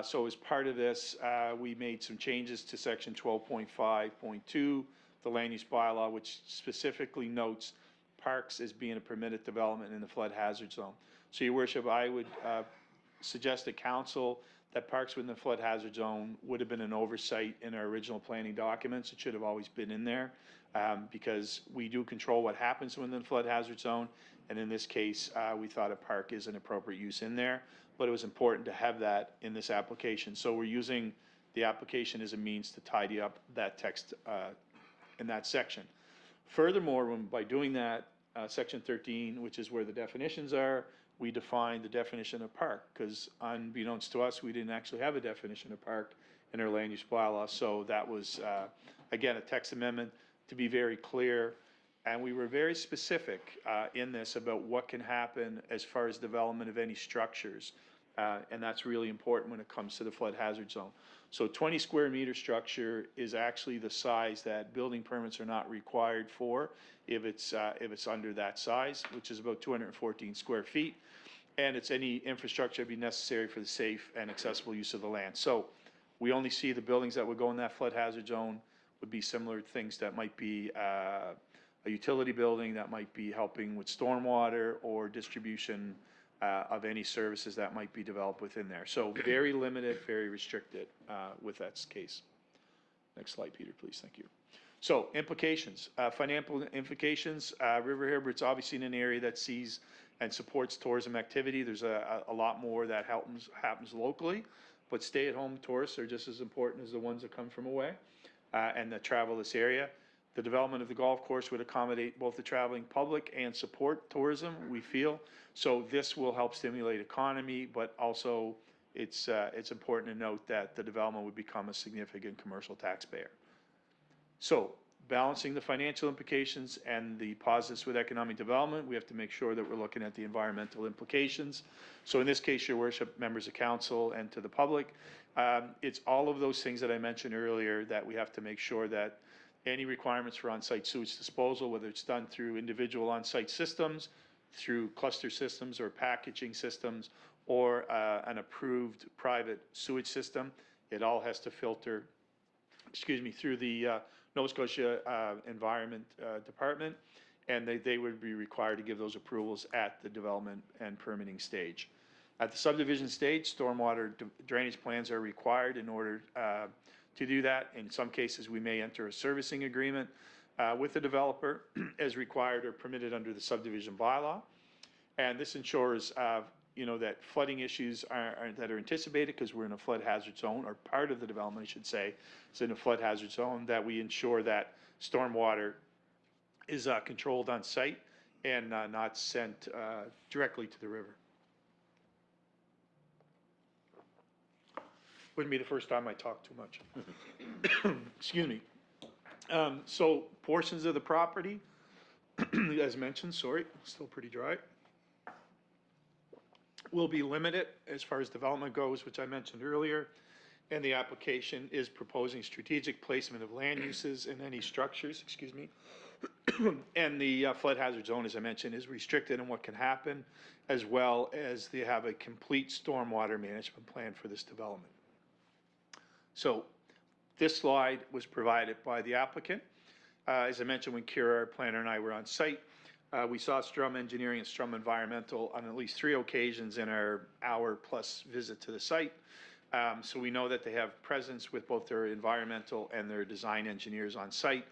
So as part of this, we made some changes to section 12.5.2, the land use bylaw, which specifically notes parks as being a permitted development in the flood hazard zone. So Your Worship, I would suggest to council that parks within the flood hazard zone would have been an oversight in our original planning documents. It should have always been in there because we do control what happens within the flood hazard zone. And in this case, we thought a park is an appropriate use in there, but it was important to have that in this application. So we're using the application as a means to tidy up that text in that section. Furthermore, by doing that, section 13, which is where the definitions are, we defined the definition of park, because unbeknownst to us, we didn't actually have a definition of park in our land use bylaw. So that was, again, a text amendment to be very clear. And we were very specific in this about what can happen as far as development of any structures And that's really important when it comes to the flood hazard zone. So 20 square meter structure is actually the size that building permits are not required for if it's under that size, which is about 214 square feet. And it's any infrastructure that be necessary for the safe and accessible use of the land. So we only see the buildings that would go in that flood hazard zone would be similar things that might be a utility building, that might be helping with stormwater or distribution of any services that might be developed within there. So very limited, very restricted with that case. Next slide, Peter, please. Thank you. So implications, financial implications. River Herbert's obviously in an area that sees and supports tourism activity. There's a lot more that happens locally, but stay-at-home tourists are just as important as the ones that come from away and that travel this area. The development of the golf course would accommodate both the traveling public and support tourism, we feel. So this will help stimulate economy, but also it's important to note that the development would become a significant commercial taxpayer. So balancing the financial implications and the positives with economic development, we have to make sure that we're looking at the environmental implications. So in this case, Your Worship, members of council, and to the public, it's all of those things that I mentioned earlier that we have to make sure that any requirements for on-site sewage disposal, whether it's done through individual on-site systems, through cluster systems or packaging systems, or an approved private sewage system, it all has to filter, through the Nova Scotia Environment Department, and they would be required to give those approvals at the development and permitting stage. At the subdivision stage, stormwater drainage plans are required in order to do that. In some cases, we may enter a servicing agreement with the developer as required or permitted under the subdivision bylaw. And this ensures, that flooding issues that are anticipated, because we're in a flood hazard zone, or part of the development, I should say, is in a flood hazard zone, that we ensure that stormwater is controlled on site and not sent directly to the river. Wouldn't be the first time I talk too much. Excuse me. So portions of the property, as mentioned, still pretty dry, will be limited as far as development goes, which I mentioned earlier. And the application is proposing strategic placement of land uses in any structures, and the flood hazard zone, as I mentioned, is restricted in what can happen, as well as they have a complete stormwater management plan for this development. So this slide was provided by the applicant. As I mentioned, when Kira, our planner, and I were on site, we saw Strum Engineering and Strum Environmental on at least 3 occasions in our hour-plus visit to the site. So we know that they have presence with both their environmental and their design engineers on site.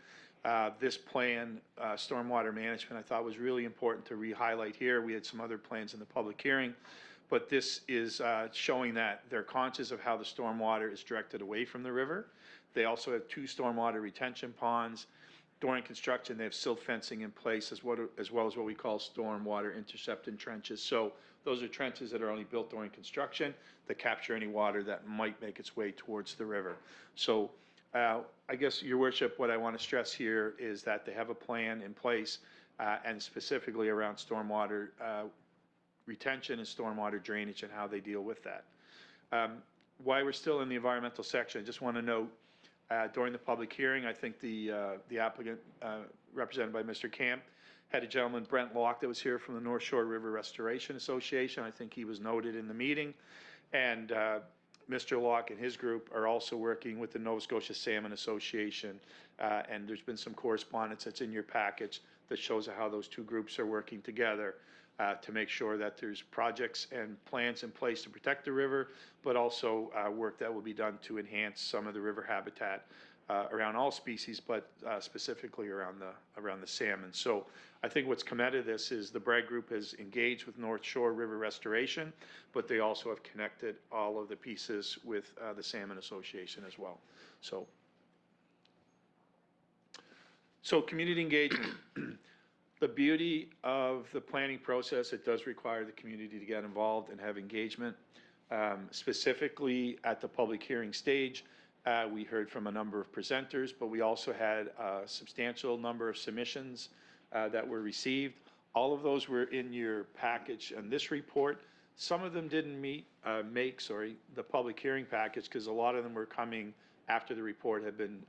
This plan, stormwater management, I thought was really important to re-highlight here. We had some other plans in the public hearing, but this is showing that they're conscious of how the stormwater is directed away from the river. They also have 2 stormwater retention ponds. During construction, they have silt fencing in place as well as what we call stormwater intercepting trenches. So those are trenches that are only built during construction that capture any water that might make its way towards the river. So I guess, Your Worship, what I want to stress here is that they have a plan in place and specifically around stormwater retention and stormwater drainage and how they deal with that. While we're still in the environmental section, I just want to note during the public hearing, I think the applicant, represented by Mr. Camp, had a gentleman, Brent Locke, that was here from the North Shore River Restoration Association. I think he was noted in the meeting. And Mr. Locke and his group are also working with the Nova Scotia Salmon Association. And there's been some correspondence that's in your package that shows how those 2 groups are working together to make sure that there's projects and plans in place to protect the river, but also work that will be done to enhance some of the river habitat around all species, but specifically around the salmon. So I think what's come out of this is the Bragg Group has engaged with North Shore River Restoration, but they also have connected all of the pieces with the Salmon Association as well. So community engagement. The beauty of the planning process, it does require the community to get involved and have engagement. Specifically at the public hearing stage, we heard from a number of presenters, but we also had a substantial number of submissions that were received. All of those were in your package in this report. Some of them didn't make the public hearing package, because a lot of them were coming after the report had been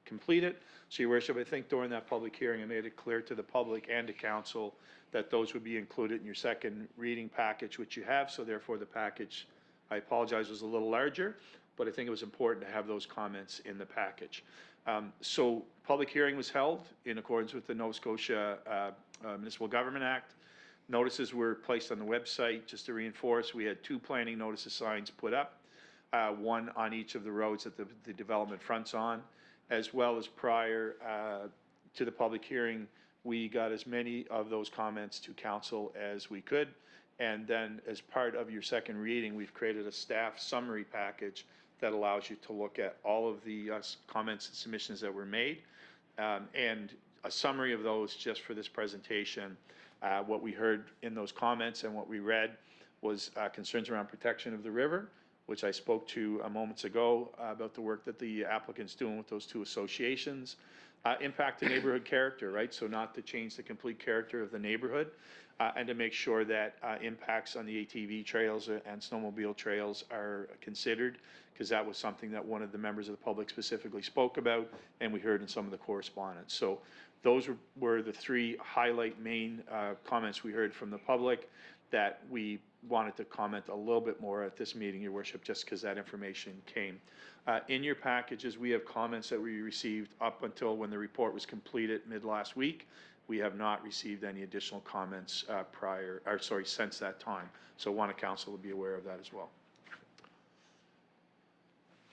completed. So, Your Worship, I think during that public hearing, I made it clear to the public and to council that those would be included in your second reading package, which you have, so therefore the package, I apologize, was a little larger, but I think it was important to have those comments in the package. So, public hearing was held in accordance with the Nova Scotia Municipal Government Act. Notices were placed on the website. Just to reinforce, we had 2 planning notices signs put up, one on each of the roads that the development fronts on, as well as prior to the public hearing, we got as many of those comments to council as we could. And then as part of your second reading, we've created a staff summary package that allows you to look at all of the comments and submissions that were made, and a summary of those just for this presentation. What we heard in those comments and what we read was concerns around protection of the river, which I spoke to moments ago about the work that the applicant's doing with those 2 associations. Impact the neighborhood character, right? So not to change the complete character of the neighborhood, and to make sure that impacts on the ATV trails and snowmobile trails are considered, because that was something that one of the members of the public specifically spoke about, and we heard in some of the correspondence. So those were the 3 highlight main comments we heard from the public that we wanted to comment a little bit more at this meeting, Your Worship, just because that information came. In your packages, we have comments that we received up until when the report was completed mid last week. We have not received any additional comments since that time. So I want council to be aware of that as well.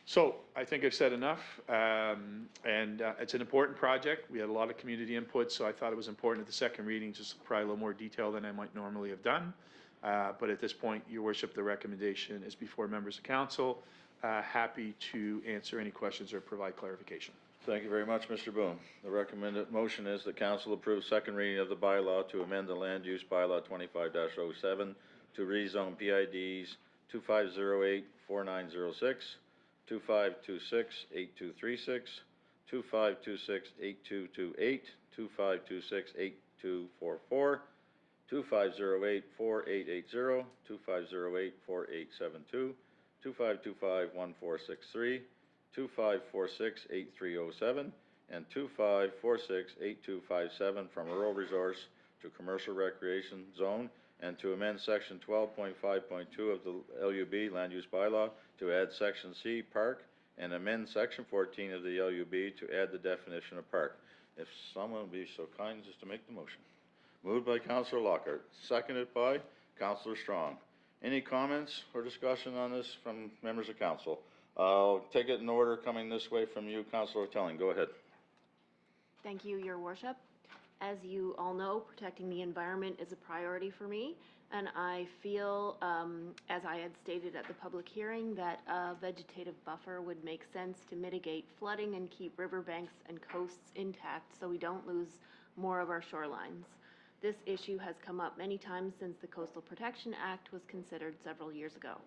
So I think I've said enough, and it's an important project. We had a lot of community input, so I thought it was important at the second reading, just probably a little more detail than I might normally have done. But at this point, Your Worship, the recommendation is before members of council. Happy to answer any questions or provide clarification. Thank you very much, Mr. Boone. The recommended motion is that council approve second reading of the bylaw to amend the land use bylaw 25-07 to rezone PIDs 2508-4906, 2526-8236, 2526-8228, 2526-8244, 2508-4880, 2508-4872, 2525-1463, 2546-8307, and 2546-8257 from rural resource to commercial recreation zone, and to amend section 12.5.2 of the LUB land use bylaw to add section C, park, and amend section 14 of the LUB to add the definition of park. If someone would be so kind as to make the motion. Moved by Councillor Lockhart, seconded by Councillor Strong. Any comments or discussion on this from members of council? I'll take it in order, coming this way from you, Councillor Telling. Go ahead. Thank you, Your Worship. As you all know, protecting the environment is a priority for me, and I feel, as I had stated at the public hearing, that a vegetative buffer would make sense to mitigate flooding and keep riverbanks and coasts intact so we don't lose more of our shorelines. This issue has come up many times since the Coastal Protection Act was considered several years ago.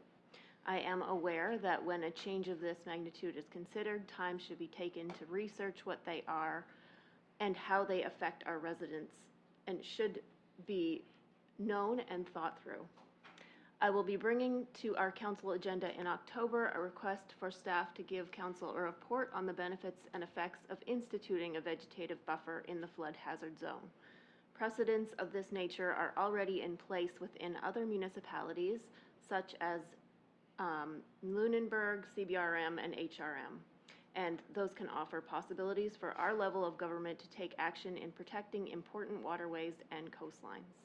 I am aware that when a change of this magnitude is considered, time should be taken to research what they are and how they affect our residents, and should be known and thought through. I will be bringing to our council agenda in October a request for staff to give council a report on the benefits and effects of instituting a vegetative buffer in the flood hazard zone. Precedents of this nature are already in place within other municipalities, such as Lunenburg, CBRM, and HRM. And those can offer possibilities for our level of government to take action in protecting important waterways and coastlines.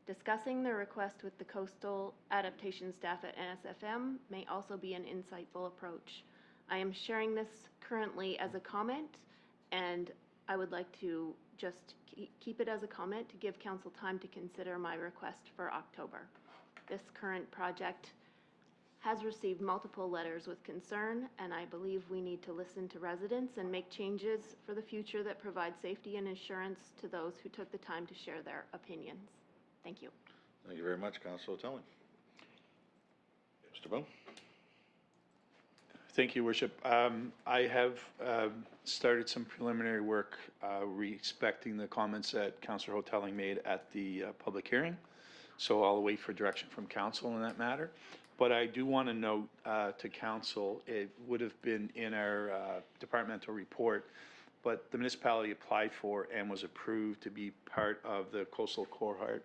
Discussing the request with the coastal adaptation staff at NSFM may also be an insightful approach. I am sharing this currently as a comment, and I would like to just keep it as a comment to give council time to consider my request for October. This current project has received multiple letters with concern, and I believe we need to listen to residents and make changes for the future that provide safety and assurance to those who took the time to share their opinions. Thank you. Thank you very much, Councillor Telling. Mr. Boone? Thank you, Worship. I have started some preliminary work respecting the comments that Councillor Hotelling made at the public hearing. So I'll wait for direction from council in that matter. But I do want to note to council, it would have been in our departmental report, but the municipality applied for and was approved to be part of the coastal cohort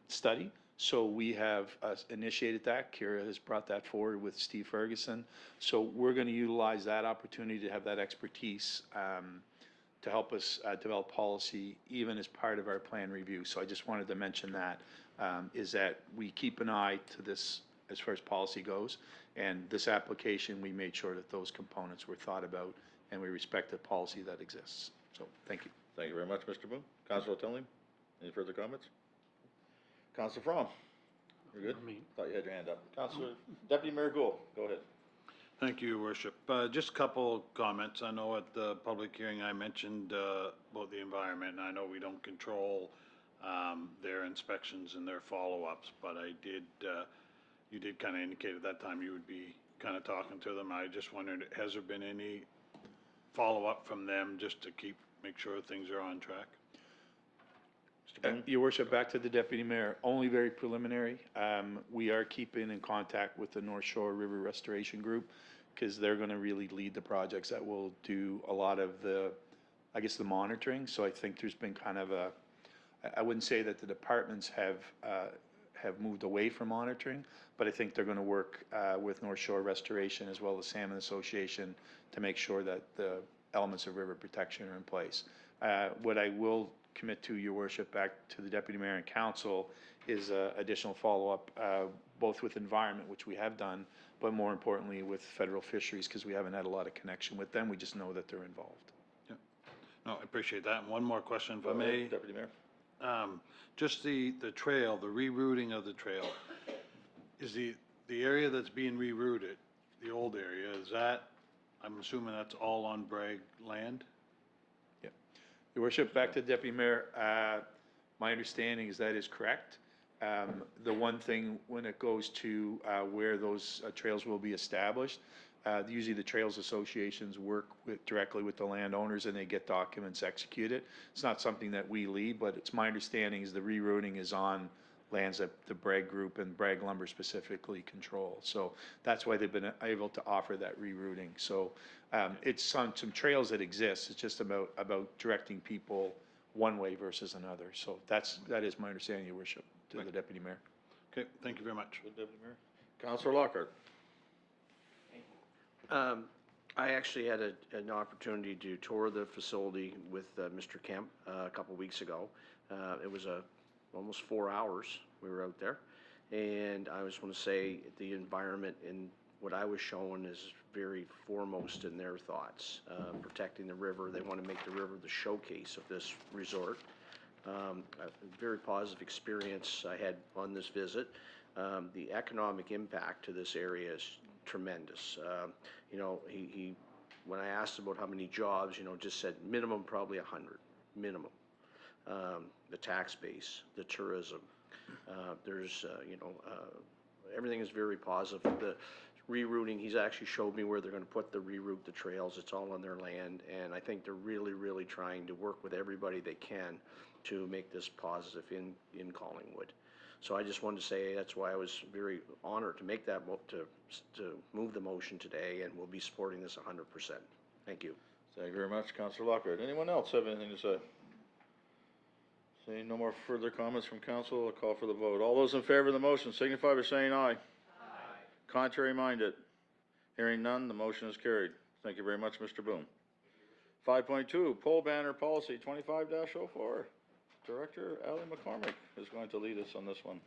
study. So we have initiated that. Kira has brought that forward with Steve Ferguson. So we're going to utilize that opportunity to have that expertise to help us develop policy even as part of our plan review. So I just wanted to mention that, is that we keep an eye to this as far as policy goes. And this application, we made sure that those components were thought about and we respect the policy that exists. So, thank you. Thank you very much, Mr. Boone. Councilor Tilling, any further comments? Councilor Fromm, you're good? Thought you had your hand up. Councilor, Deputy Mayor Gould, go ahead. Thank you, Your Worship. Just a couple comments. I know at the public hearing I mentioned about the environment, and I know we don't control their inspections and their follow-ups, but I did, you did kind of indicate at that time you would be kind of talking to them. I just wondered, has there been any follow-up from them just to make sure things are on track? Your Worship, back to the Deputy Mayor, only very preliminary. We are keeping in contact with the North Shore River Restoration Group because they're going to really lead the projects that will do a lot of the, I guess, the monitoring. So I think there's been kind of a, I wouldn't say that the departments have moved away from monitoring, but I think they're going to work with North Shore Restoration as well as Salmon Association to make sure that the elements of river protection are in place. What I will commit to, Your Worship, back to the Deputy Mayor and Council, is additional follow-up, both with environment, which we have done, but more importantly with federal fisheries, because we haven't had a lot of connection with them. We just know that they're involved. Yeah. No, I appreciate that. And one more question, if Go I ahead, may. Deputy Mayor. Just the trail, the rerouting of the trail, is the area that's being rerouted, the old area, is that, I'm assuming that's all on Bragg land? Your Worship, back to the Deputy Mayor, my understanding is that is correct. The one thing when it goes to where those trails will be established, usually the trails associations work directly with the landowners and they get documents executed. It's not something that we lead, but it's my understanding is the rerouting is on lands that the Bragg Group and Bragg Lumber specifically control. So that's why they've been able to offer that rerouting. So it's some trails that exist. It's just about directing people one way versus another. So that is my understanding, Your Worship, to the Deputy Mayor. Okay, thank you very much. Good, Deputy Mayor. Councilor Lockhart. I actually had an opportunity to tour the facility with Mr. Kemp a couple weeks ago. It was almost 4 hours we were out there, and I just want to say the environment and what I was shown is very foremost in their thoughts. Protecting the river, they want to make the river the showcase of this resort. A very positive experience I had on this visit. The economic impact to this area is tremendous. You know, he when I asked about how many jobs, you know, just said minimum probably 100, minimum. The tax base, the tourism, there's, you know, everything is very positive. The rerouting, he's actually showed me where they're going to put the reroute the trails. It's all on their land, and I think they're really, really trying to work with everybody they can to make this positive in Collingwood. So I just wanted to say that's why I was very honored to make that to move the motion today, and we'll be supporting this 100%. Thank you. Thank you very much, Councilor Lockhart. Anyone else have anything to say? Seeing no more further comments from council, I'll call for the vote. All those in favor of the motion signify by saying aye. Aye. Contrary minded? Hearing none, the motion is carried. Thank you very much, Mr. Boone. 5.2, Pole Banner Policy 25-04. Director Ali McCormick is going to lead us on this one.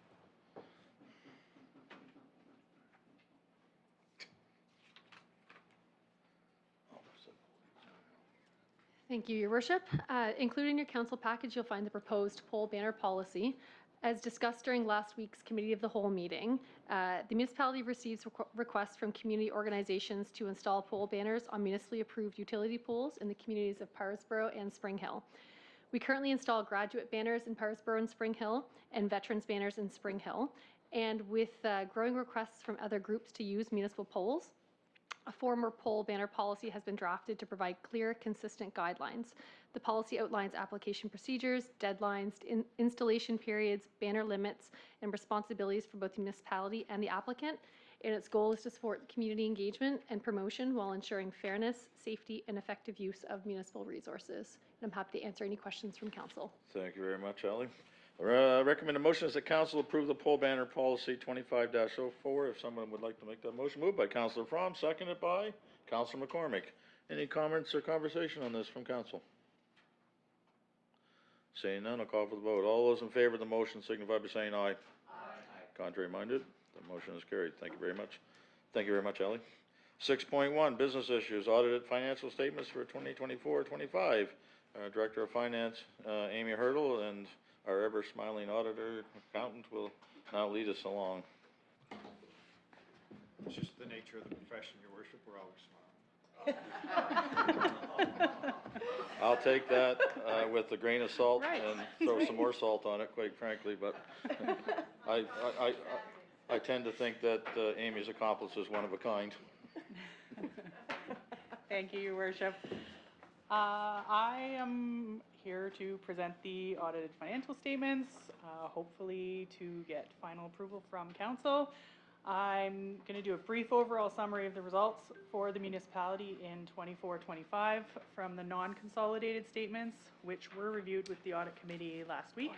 Thank you, Your Worship. Included in your council package, you'll find the proposed pole banner policy. As discussed during last week's Committee of the Whole meeting, the municipality receives requests from community organizations to install pole banners on municipally approved utility poles in the communities of Parrsboro and Spring Hill. We currently install graduate banners in Parrsboro and Spring Hill and veterans banners in Spring Hill. And with growing requests from other groups to use municipal poles, A former pole banner policy has been drafted to provide clear, consistent guidelines. The policy outlines application procedures, deadlines, installation periods, banner limits, and responsibilities for both the municipality and the applicant. And its goal is to support community engagement and promotion while ensuring fairness, safety, and effective use of municipal resources. And I'm happy to answer any questions from council. Thank you very much, Ally. Recommended motion is that council approve the pole banner policy 25-04. If someone would like to make that motion, moved by Councillor Fromm, seconded by Councillor McCormick. Any comments or conversation on this from council? Seeing none, I'll call for the vote. All those in favor of the motion signify by saying aye. Aye. Contrary minded, the motion is carried. Thank you very much. Thank you very much, Ally. 6.1, business issues, audited financial statements for 2024-25. Director of Finance, Amy Hurdle, and our ever-smiling auditor accountant will now lead us along. It's just the nature of the profession, Your Worship, we're always smiling. I'll take that with a grain of salt and throw some more salt on it, quite frankly, but I tend to think that Amy's accomplice is one of a kind. Thank you, Your Worship. I am here to present the audited financial statements, hopefully to get final approval from council. I'm going to do a brief overall summary of the results for the municipality in 24-25 from the non-consolidated statements, which were reviewed with the audit committee last week.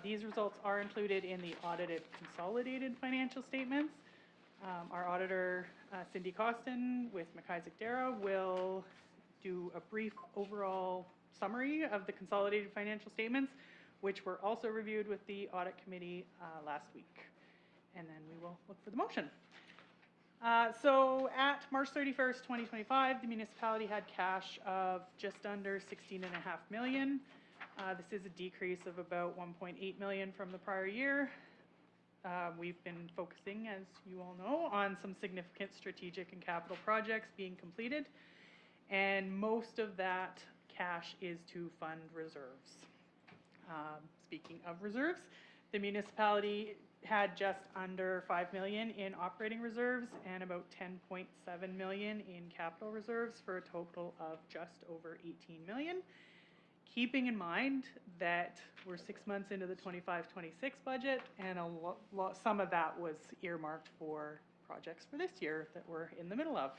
These results are included in the audited consolidated financial statements. Our auditor, Cindy Costin, with McIsaac Darragh, will do a brief overall summary of the consolidated financial statements, which were also reviewed with the audit committee last week. And then we will look for the motion. So at March 31st, 2025, the municipality had cash of just under 16.5 million. This is a decrease of about 1.8 million from the prior year. We've been focusing, as you all know, on some significant strategic and capital projects being completed, and most of that cash is to fund reserves. Speaking of reserves, the municipality had just under 5 million in operating reserves and about 10.7 million in capital reserves for a total of just over 18 million. Keeping in mind that we're 6 months into the 25-26 budget, and some of that was earmarked for projects for this year that we're in the middle of.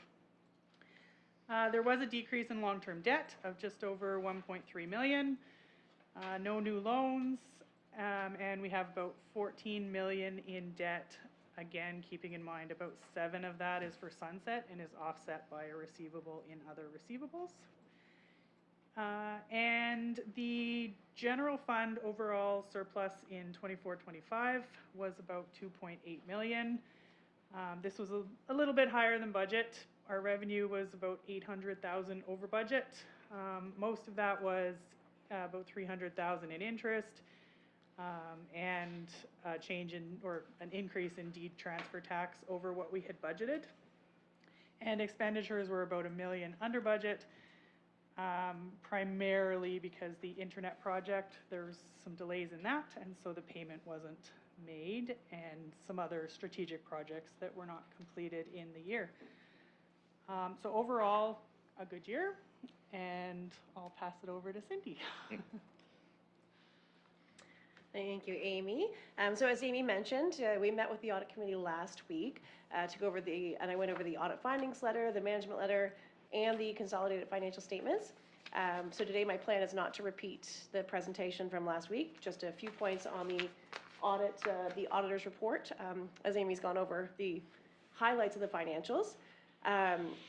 There was a decrease in long-term debt of just over 1.3 million, no new loans, and we have about 14 million in debt. Again, keeping in mind about 7 of that is for Sunset and is offset by a receivable in other receivables. And the general fund overall surplus in 24-25 was about 2.8 million. This was a little bit higher than budget. Our revenue was about 800,000 over budget. Most of that was about 300,000 in interest, and a change in, or an increase in deed transfer tax over what we had budgeted. And expenditures were about 1 million under budget, primarily because the internet project, there's some delays in that, and so the payment wasn't made, and some other strategic projects that were not completed in the year. So overall, a good year, and I'll pass it over to Cindy. Thank you, Amy. So as Amy mentioned, we met with the audit committee last week to go over and I went over the audit findings letter, the management letter, and the consolidated financial statements. So today my plan is not to repeat the presentation from last week, just a few points on the audit, the auditor's report, as Amy's gone over the highlights of the financials.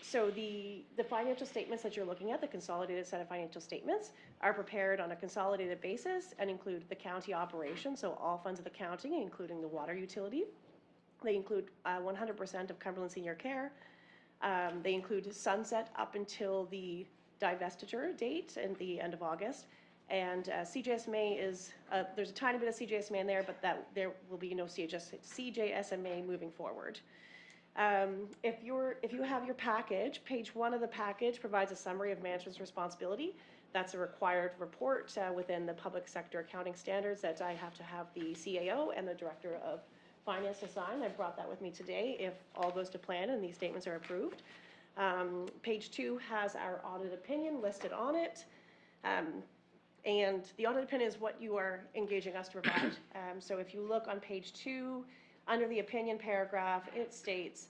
So the financial statements that you're looking at, the consolidated set of financial statements, are prepared on a consolidated basis and include the county operation, so all funds of the county, including the water utility. They include 100% of Cumberland Senior Care. They include Sunset up until the divestiture date at the end of August. And CJSMA is, there's a tiny bit of CJSMA in there, but there will be no CJSMA moving forward. If you have your package, page 1 of the package provides a summary of management's responsibility. That's a required report within the public sector accounting standards that I have to have the CAO and the Director of finance to sign. I brought that with me today if all goes to plan and these statements are approved. Page 2 has our audit opinion listed on it. And the audit opinion is what you are engaging us to provide. So if you look on page 2, under the opinion paragraph, it states,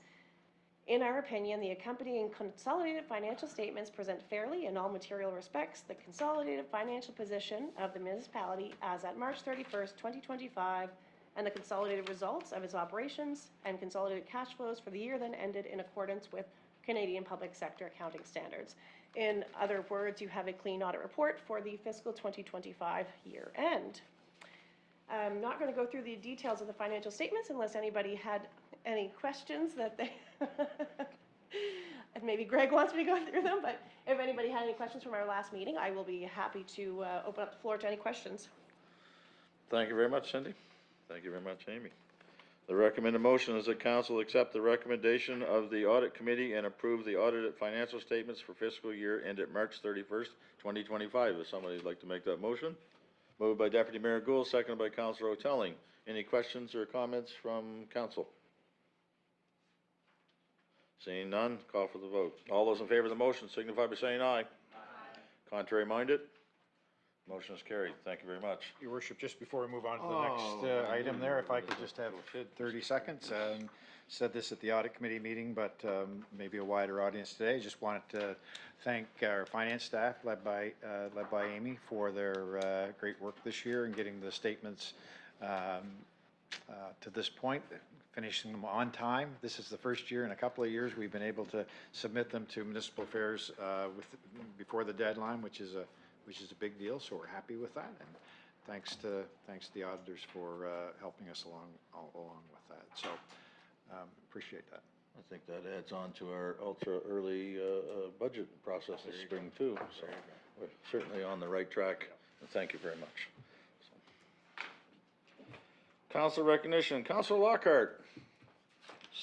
in our opinion, the accompanying consolidated financial statements present fairly in all material respects the consolidated financial position of the municipality as at March 31st, 2025, and the consolidated results of its operations and consolidated cash flows for the year then ended in accordance with Canadian public sector accounting standards. In other words, you have a clean audit report for the fiscal 2025 year end. I'm not going to go through the details of the financial statements unless anybody had any questions that they, and maybe Greg wants me to go through them, but if anybody had any questions from our last meeting, I will be happy to open up the floor to any questions. Thank you very much, Cindy. Thank you very much, Amy. The recommended motion is that council accept the recommendation of the audit committee and approve the audited financial statements for fiscal year ended March 31st, 2025. If somebody would like to make that motion. Moved by Deputy Mayor Gould, seconded by Councillor O'Telling. Any questions or comments from council? Seeing none, call for the vote. All those in favor of the motion signify by saying aye. Aye. Contrary minded? Motion is carried. Thank you very much. Your worship, just before we move on to the next item there, if I could just have 30 seconds. Said this at the audit committee meeting, but maybe a wider audience today. Just wanted to thank our finance staff led by Amy for their great work this year in getting the statements to this point, finishing them on time. This is the first year in a couple of years we've been able to submit them to municipal affairs before the deadline, which is a big deal, so we're happy with that, and thanks to the auditors for helping us along with that. So appreciate that. I think that adds on to our ultra early budget process this spring too. So we're certainly on the right track, and thank you very much. Council recognition, Councillor Lockhart,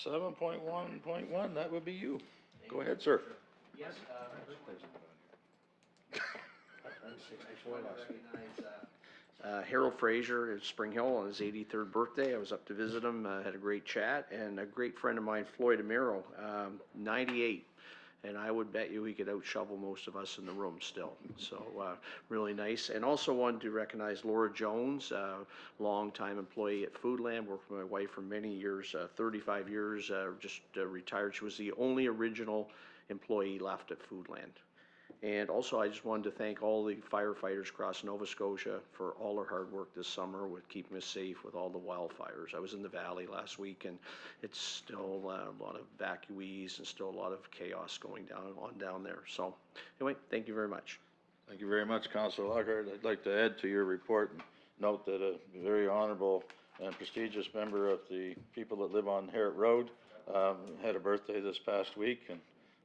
7.1.1, that would be you. Go ahead, sir. Yes, Harold Fraser at Spring Hill on his 83rd birthday. I was up to visit him, had a great chat, and a great friend of mine, Floyd Amiro, 98. And I would bet you he could out-shovel most of us in the room still. So really nice. And also wanted to recognize Laura Jones, longtime employee at Foodland, worked with my wife for many years, 35 years, just retired. She was the only original employee left at Foodland. And also, I just wanted to thank all the firefighters across Nova Scotia for all their hard work this summer with keeping us safe with all the wildfires. I was in the valley last week, and it's still a lot of evacuees and still a lot of chaos going down there. So, anyway, thank you very much. Thank you very much, Councillor Lockhart. I'd like to add to your report and note that a very honorable and prestigious member of the people that live on Harriet Road had a birthday this past week, and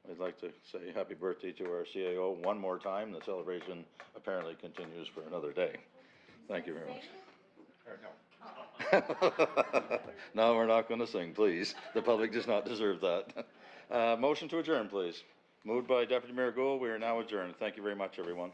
I'd like to say happy birthday to our CAO one more time. The celebration apparently continues for another day. Thank you very much. No, we're not going to sing, please. The public does not deserve that. Motion to adjourn, please. Moved by Deputy Mayor Gould. We are now adjourned. Thank you very much, everyone.